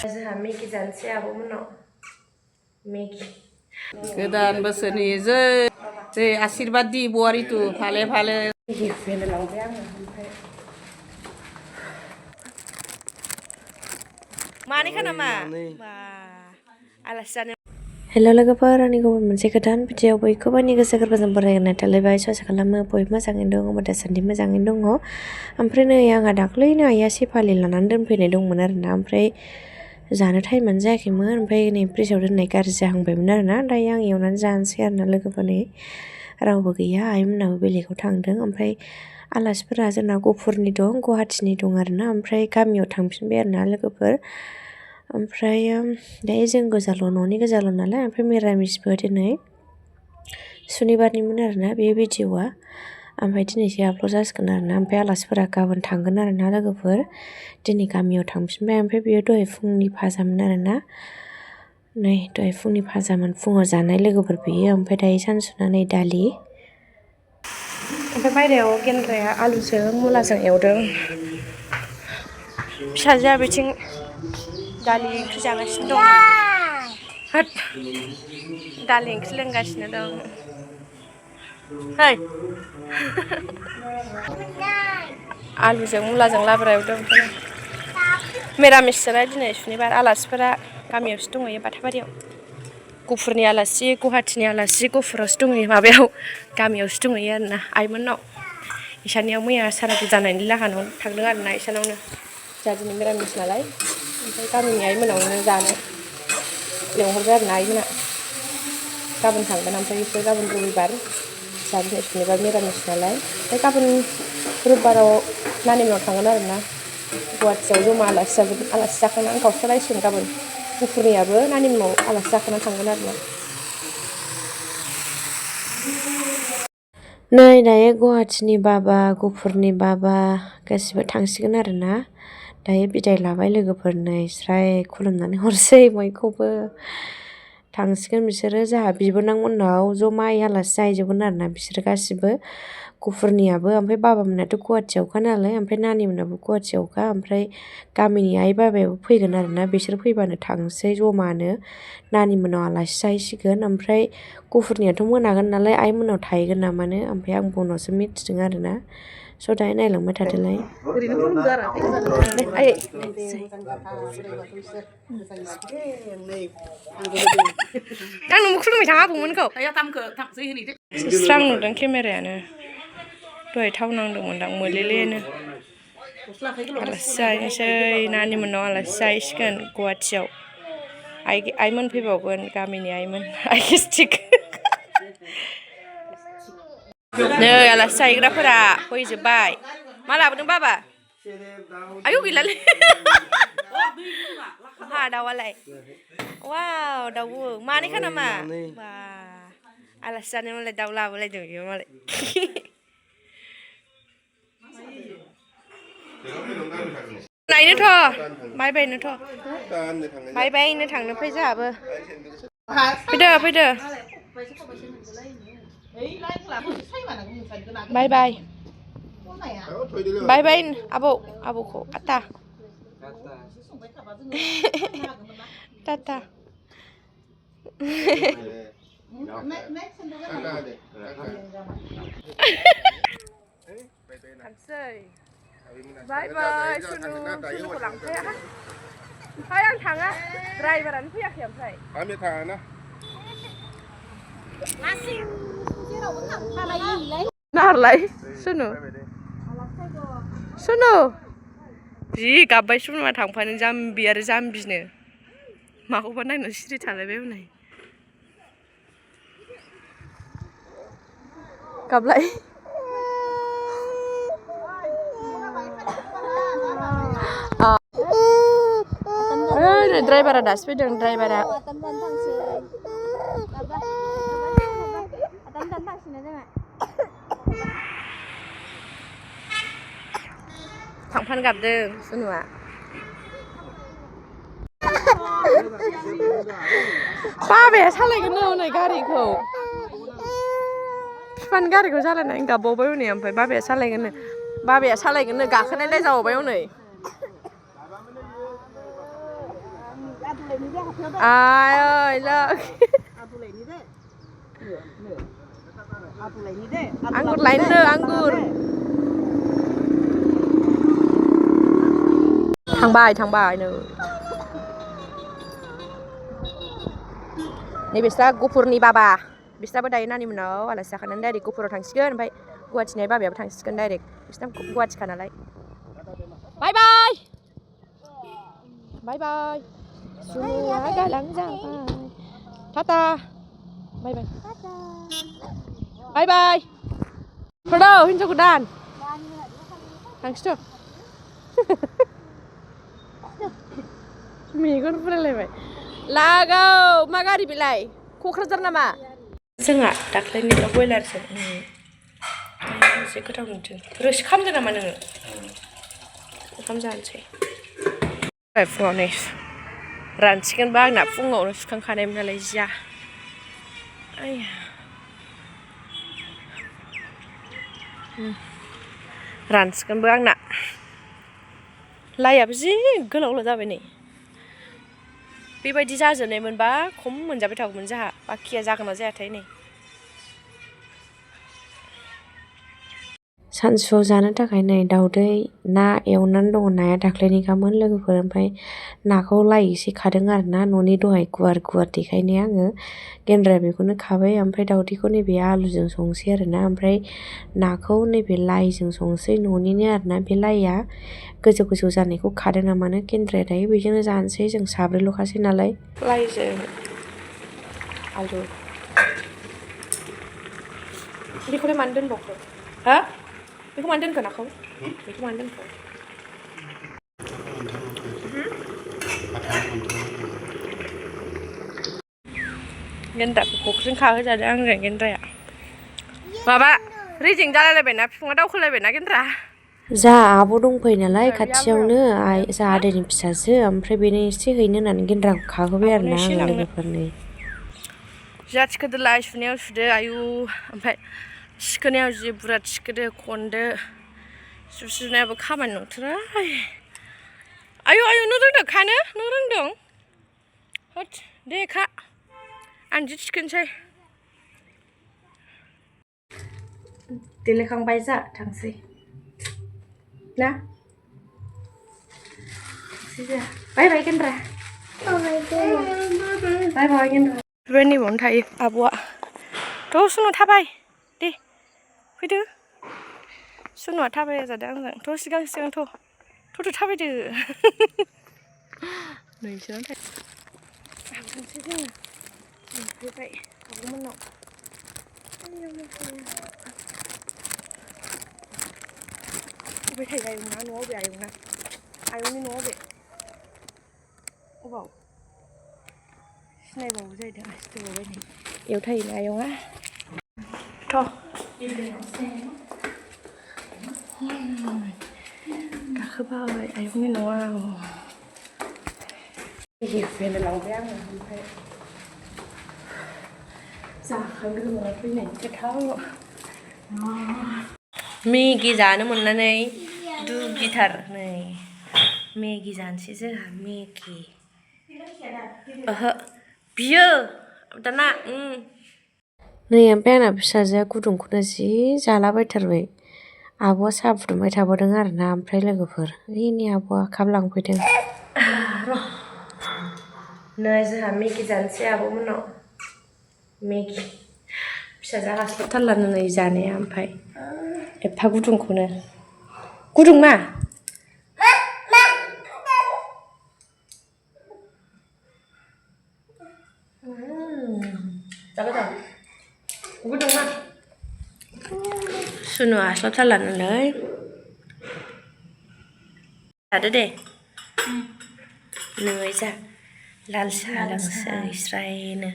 जोंहा मेगि जानोसै आब'मोननाव मेगि गोदान बोसोरनि जै आशीर्बाद दि बवारितु फाले फाले मेगि होफैनो लांबाय आङो ओमफ्राय मानैखा नामा बा आलासि जानो हेल' लोगोफोर आंनि गुबुन मोनसे गोदान भिडिअ बयखौबो आंनि गोसो गोरबोजों बरायनाय थालायबाय ससे खालामो बयबो मोजाङैनो दङ होमबा दासान्दि मोजाङैनो दङ ओमफ्राय नै आंहा दाख्लैनो आइया सेफालि लानानै दोनफैनाय दंमोन आरोना ओमफ्राय जानो टाइमानो जायाखैमोन ओमफ्राय नै फ्रिजाव दोननाय गाज्रि जाहांबायमोन आरोना दायो आं एवनानै जानोसै आरोना लोगोफोरनि रावबो गैया आइमोनाबो बेलेगाव थांदों ओमफ्राय आलासिफोरा जोंना गपुरनि दं गुवाहाटिनि दं आरोना ओमफ्राय गामियाव थांफिनबाय आरोना लोगोफोर ओमफ्राय दायो जों गोजाल' न'नि गोजाल' नालाय ओमफ्राय मिरामिसबो दिनै सुनिबारनिमोन आरोना बे भिडिअआ ओमफ्राय दिनैसो आपल'ड जासिगोन आरोना ओमफ्राय आलासिफोरा गाबोन थांगोन आरोना लोगोफोर दिनै गामियाव थांफिनबाय ओमफ्राय बेयो दहाय फुंनि फाजामोन आरोना नै दहाय फुंनि फाजामोन फुङाव जानाय लोगोफोर बेयो ओमफ्राय दायो सानसुना नै दालि ओमफ्राय बायरायाव गेन्द्राया आलुजों मुलाजों एवदों फिसाजोआ बिथिं दालि ओंख्रि जागासिनो दं होद दालि ओंख्रि लोंगासिनो दं है आलुजों मुलाजों लाब्रा एवदों मिरामिस जानाय दिनै सुनिबार आलासिफोरा गामियावसो दंहैयो बाथाबारियाव गपुरनि आलासि गुवाहाटिनि आलासि गपुरावसो दंहैयो माबायाव गामियावसो दंहैयो आरोना आइमोननाव इसानियाव मैया सारादु जानायनि लाहानाव थांदों आरोना इसानावनो जोंहा दिनै मिरामिस नालाय ओमफ्राय गामिनि आइमोनावनो जानो लेंहरबाय आरोना आइमोना गाबोन थांगोन ओमफ्राय बिसोर गाबोन रबिबार जोंहा दिनै सुनिबार मिरामिस नालाय ओमफ्राय गाबोन रबिबाराव नानिमोनाव थांगोन आरोना गुवाहाटियाव जमा आलासि जागोन आलासि जाखांनानै गावस्रालायसिगोन गाबोन गपुरनियाबो नानिमोनाव आलासि जाखांनानै थांगोन आरोना नै दायो गुवाहाटिनि बाबा गपुरनि बाबा गासिबो थांसिगोन आरोना दायो बिदाय लाबाय लोगोफोर नै स्राय खुलुमनानै हरसै बयखौबो थांसिगोन बिसोरो जोंहा बिबोनांमोननाव जमायै आलासि जाहैजोबगोन आरोना बिसोरो गासिबो गपुरनियाबो ओमफ्राय बाबामोनाथ' गुवाहाटियावखा नालाय ओमफ्राय नानिमोनाबो गुवाहाटियावखा ओमफ्राय गामिनि आइ बाबायाबो फैगोन आरोना बिसोर फैबानो थांसै जमानो नानिमोनाव आलासि जाहैसिगोन ओमफ्राय गपुरनियाथ' मोनागोन नालाय आइमोनाव थाहैगोन नामानो ओमफ्राय आंबो उनावसो मिथिदों आरोना स' दायो नायलांबाय थादोलाय आं नोंबो खुलुमबाय थाङा आबौमोनखौ स्रां नुदों केमेरायानो दहाय थाव नांदोंमोनदां मोलेलेनो आलासि जाहैनोसै नानिमोनाव आलासि जाहैसिगोन गुवाहाटियाव आइमोन फैबावगोन गामिनि आइमोन आइ गेस्टिक नै आलासि जाहैग्राफोरा फैजोब्बाय मा लाबोदों बाबा आयौ गैलालै हा दाउआलाय वाव दाउबो मानैखा नामा बा आलासि जानो मालाय दाउ लाबोलायदों बेयो मालाय नायनोथ' बाय बायनोथ' बाय बायनो थांनो फै जोंहाबो फैदो फैदो बाय बाय बाय बाय आबौखौ टाटा टाटा थांसै बाय बाय सुनुखौ लांफाया ओमफ्राय आं थाङा ड्राइभारानो फैयाखै ओमफ्राय आंबो थाङा नारलाय सुनु सुनु जि गाबबाय सुनुआ थांफानो जाम्बि आरो जाम्बिनो माखौबा नायनानै सिरि थालायबाय हनै गाबलाय ड्राइभारा दासो फैदों ड्राइभारा थांफानो गाबदों सुनुआ बाबाया सालायगोन हनै गारिखौ बिफानि गारिखौ सालायनानै गाबबावबाय हनै ओमफ्राय बाबाया सालायगोननो गाखोनायलाय जाबावबाय हनै Ai ơi, lợn. Anggur lain le, anggur. Thằng bài nữa. Ini bisa Gopurni baba. Bisa dayo nani monaw alasi kanan direct Gopuraw थांसिगोन ओमफ्राय गुवाहाटिनि बाबायाबो थांसिगोन direct. बिसिना गुवाहाटिखा नालाय. Bye bye. Bye bye. Semua galang जाबाय. Tata. Bye bye. Bye bye. Perdo hinjau godan. थांसिथ'. मेगन फुरायलायबाय. लागाव मा गारि बेलाय क'क्राझार नामा जोंहा दाख्लैनिल' बयलारसो एसे गोथाव मोनथों रोसि खालामदो नामा नोङो ओंखाम जानोसै फुङाव नै रानसिगोनबा आंना फुङावनो सुखांखानायमोन नालाय जिया रानसिगोनबो आंना लाइयाबो जि गोलाव जाबाय नै बेबायदि जाजोबनायमोनबा खम मोनजाबाय थागौमोन जोंहा बाखिया जागोन ना जायाथाय नै सानसुआव जानो थाखाय नै दाउदै ना एवनानै दङ नाया दाख्लैनिखामोन लोगोफोर ओमफ्राय नाखौ लाइ एसे खादों आरो ना न'नि दहाय गुवार देखायनाया आङो गेन्द्राया बेखौनो खाबाय ओमफ्राय दाउदैखौ नैबे आलुजों संसै आरो ना ओमफ्राय नाखौ नैबे लाइजों संसै न'निनो आरो ना बे लाइया गोजौ जानायखौ खादों नामानो गेन्द्राया दायो बेजोंनो जानोसै जों साब्रैल'खासै नालाय लाइजों आलु बेखौलाय मानो दोनबावखो हा बेखौ मानो दोनखो नाखौ बेखौ मानो दोनखो गेन्द्राखौ फख्रिजों खाहोजादों आंजों गेन्द्राया माबा रेजें जालायलायबायना बिफाङा दावखोलायबायना गेन्द्रा जा आब' दंफैयो नालाय खाथियावनो जा आदैनि फिसासो ओमफ्राय बेनो एसे हैनो होननानै गेन्द्राखौ खाहोबाय आरो ना आङो लोगोफोरनो जा थिखोदोलाय सुनायाव सुदो आयु ओमफ्राय थिखोनायाव जि बुरजा थिखोदो खनदो सुनायाबो खामानि नंथारा आयु नों रोंदों खानो नों रोंदों होद दे खा आं जि थिखोनोसै देलायखांबाय जा थांसै ना बाय बाय गेन्द्रा बाय बाय गेन्द्रा बेबायदि नैबावनो थायो आब'आ थ' सुनु थाबाय दे फैदो सुनुआ थाबाया जादों आंजों थ' सिगां थ' थाबायदो नोंसोरनाव थांसै जोङो मोनफैबाय आब'मोननाव बबे थायो आयंना न'आव बबे आयंना आयंनि न'आव बबे अबाव सिनायबावो जाहैदों सिनायबावबाय नै बेयाव थायोना आयंआ थ' गाखोबाय आयंनि न'आव गेफेनो लांबाय आङो ओमफ्राय जाखांग्रोमोना फैनायनि गोथाव मेगि जानो मोननानै दुगिथार नै मेगि जानोसै जोंहा मेगि ओहो बियो दाना नै ओमफ्राय आंना फिसाजोआ गुदुंखौनो जि जालाबायथारबाय आब'आ साहा फुदुंबाय थाबोदों आरो ना ओमफ्राय लोगोफोर ओइनि आब'आ काप लांफैदों र' नै जोंहा मेगि जानोसै आब'मोननाव मेगि फिसाजोआ हास्लाबथारलानो नै जानाया ओमफ्राय एफा गुदुंखौनो गुदुं मा जाबाय दं गुदुं मा सुनु हास्लाबथारलानोलै जादो दे नै जा लाल साहा लोंसै स्रायनो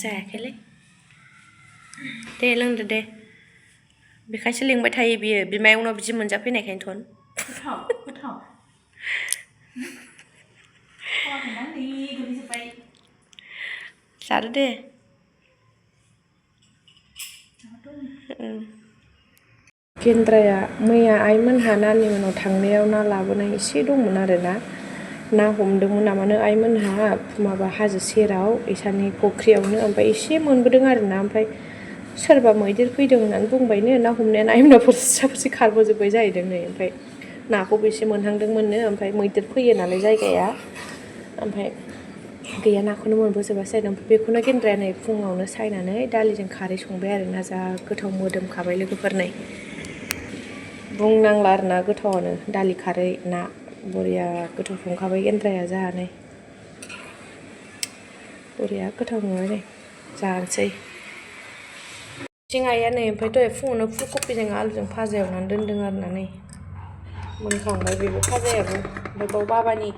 जायाखैलै दे लोंदो दे बेखायसो लिंबाय थायो बियो बिमायंनाव बिदि मोनजाफैनायखायनोथ' जादो दे गेन्द्राया मैया आइमोनहा नानिमोनाव थांनायाव ना लाबोनाय एसे दंमोन आरो ना ना हमदोंमोन नामानो आइमोनहा माबा हाजो सेराव इसानि फख्रियावनो ओमफ्राय एसे मोनबोदों आरोना ओमफ्राय सोरबा मैदेर फैदों होननानै बुंबायनो ना हमनाया आइमोना फुरसा खारबोजोब्बाय जाहैदों नै ओमफ्राय नाखौबो एसे मोनहांदोंमोननो ओमफ्राय मैदेर फैयो नालाय जायगाया ओमफ्राय गैया नाखौनो मोनबोजोबासै आरो ओमफ्राय बेखौनो गेन्द्राया नै फुङावनो सायनानै दालिजों खारै संबाय आरोना जा गोथाव मोदोमखाबाय लोगोफोर नै बुंनांला आरोना गोथावानो दालि खारै ना बरिया गोथाव संखाबाय गेन्द्राया जाहा नै बरिया गोथाव नुबाय नै जानोसै आइया नै ओमफ्राय दहाय फुङावनो फुलकबिजों आलुजों भाजा एवनानै दोनदों आरोना नै मोनखांबाय बेबो भाजायाबो ओमफ्राय बाव बाबानि